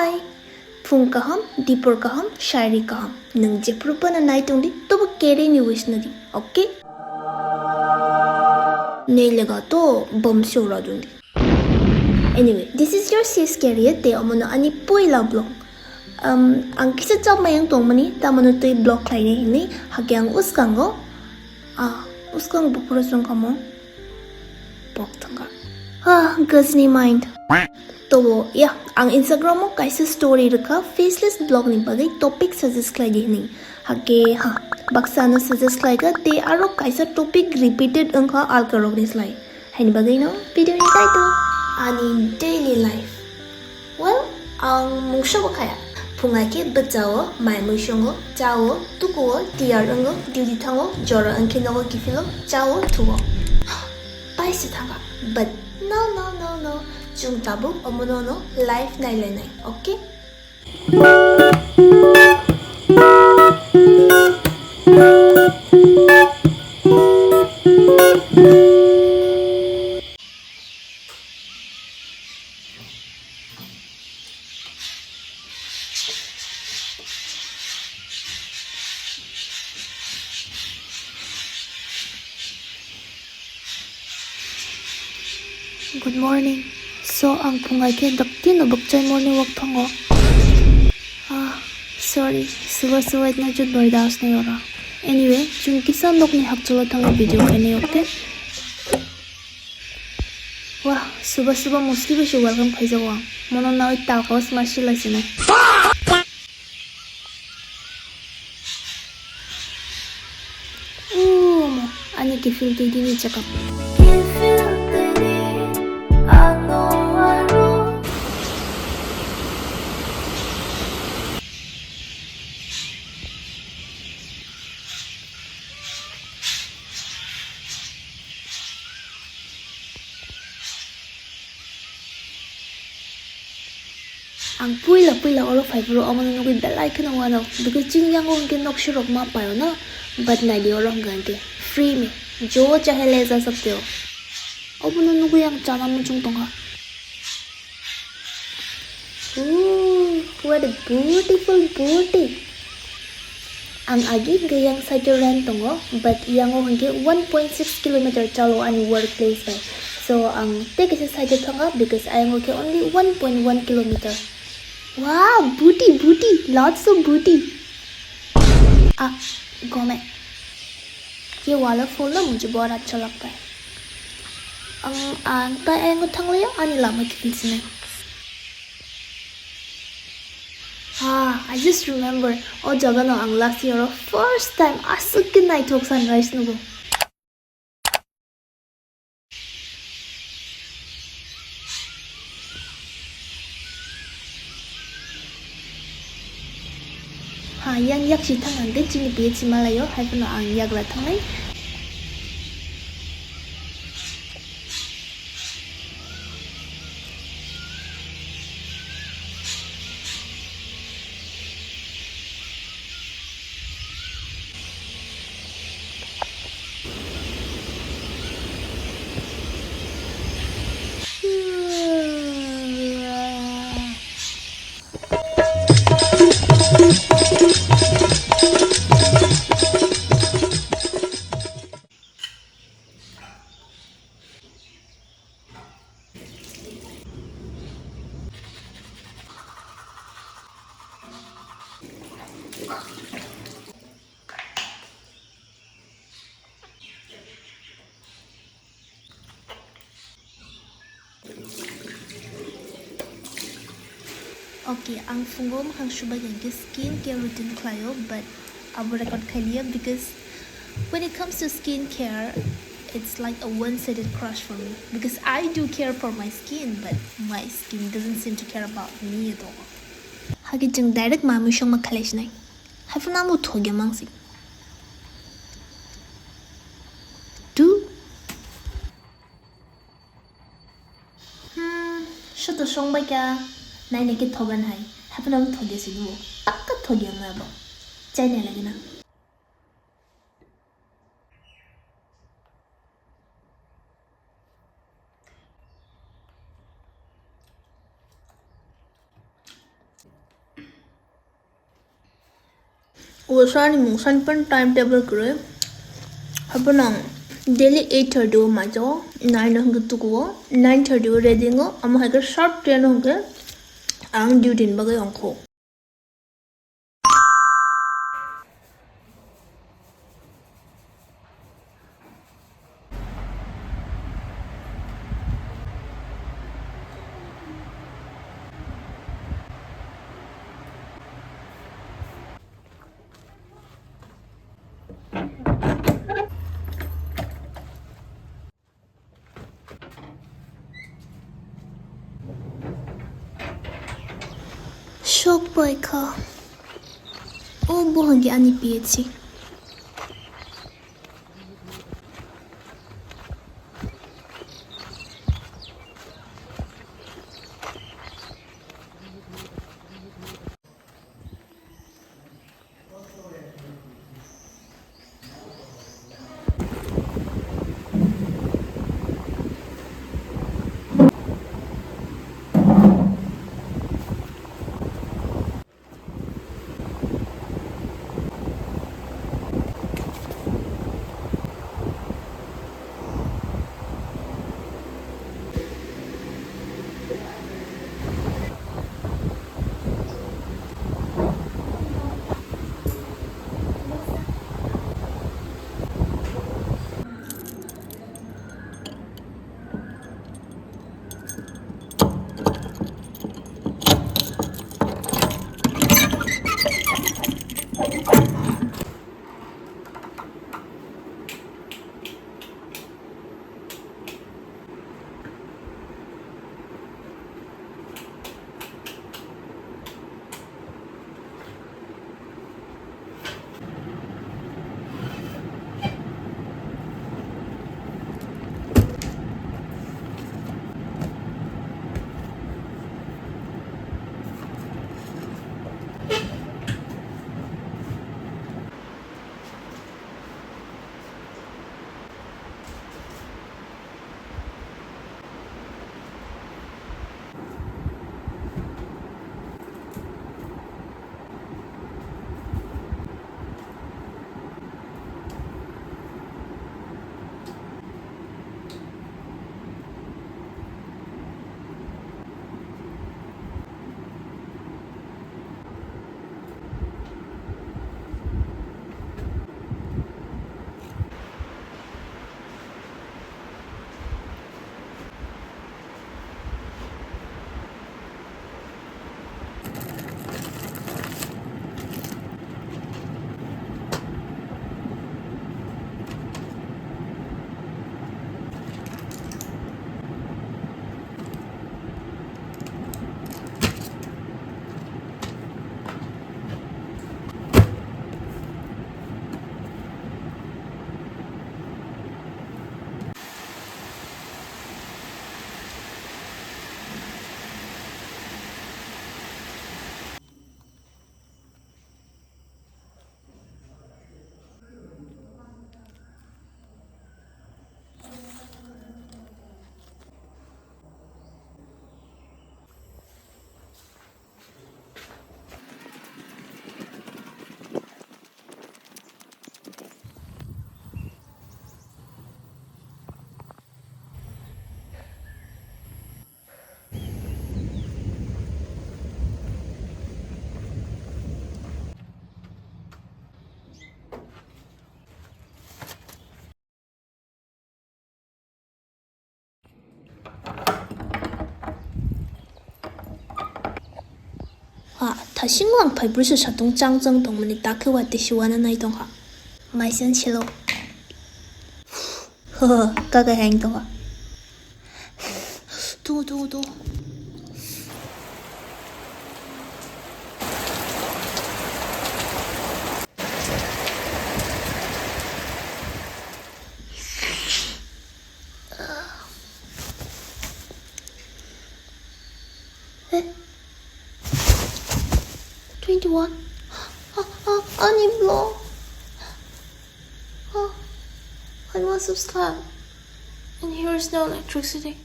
Hi! Phung kaham, dipur kaham, shairi kaham. Nang jeprupa na nai tungdi, toba Kkeri ni wish na di, okay? Nailaga to, bum shora dundi. Anyway, this is your sis Kkeri te amono ani pui la blog. Ang kisa chap mayang tong mani, tamano to blog klay ni hini, hagyang uskango. Uskang bupurasong kamo. Bok tangga. Gazni mind. तो या ang Instagram mo kaisa story raka faceless blog ni bagay topic suggest klay dihning hake baksa na suggest klay ka te aro kaisa topic repeated angka alkarog ni slide hani bagay no video ni title ani daily life well ang mungsha ba kaya pungai ke betawo mai mushongo chawo tuko tiar ango duty thango jora ankino Kiphil chawo tuwo pai si thanga but no Jung tabu omono life nai, okay? Good morning. So, ang pungay ke dakti na bakchay morning walk tango. Sorry. Suwa-suwait na jud bardaos na yora. Anyway, chung kisan lok ni hakchula tango video kani, okay? Wah, suba mostly beshi welcome kay jawa. Mono na oi talkawas mashi lasina. Ani Kiphil Twidi ni cakap. Kiphil Twidi, ang puila oro fibro amon nugui belai kana wano because jing yang on ke nok shirok ma payo na but na di orang ganti free me jo chahe le जा सकते हो amon nugui yang chana mun chung tonga what a beautiful booty ang agi gayang side run tongo but yang o hangge 1.6 km chalo ani workplace by so ang take is side tonga because I am okay only 1.1 km. Wow, booty, lots of booty. गोमे ये वाला फूल ना मुझे बहुत अच्छा लगता है ang ta ay ngutang liya ani lama Kiphil sini I just remember jaga no ang last year first time asukin na itok sunrise nugo yang yak si thang ang de chini pe chi malayo hai pa no ang yak la thang lai Okay, ang fungo makang shubay yung skincare routine kayo, but abo record kayo because when it comes to skincare, it's like a one-sided crush for me because I do care for my skin, but my skin doesn't seem to care about me at all. Hagi jeng direct mamu siyang magkalash na. Have na mo to gyamang si. Shut song ba kya? Nai nake thogan hai. Have na mo thoge si do. Pakka thoge ang abo. Chay na lagi na. Usani mong sanpan timetable kure. Hapanang daily 8:30 majo 9 hangtuko 9:30 ready ngo ama haga sharp 10 hongke ang duty bagai ongko. Shock boy ka. Oh, buhan di ani PhD.啊，他新王牌不是啥东张正东么？你打开我得喜欢的那一种哈，买生气喽！呵呵，嘎嘎喊的话，嘟。哎。21. Ani blow. I must subscribe. And here's no electricity.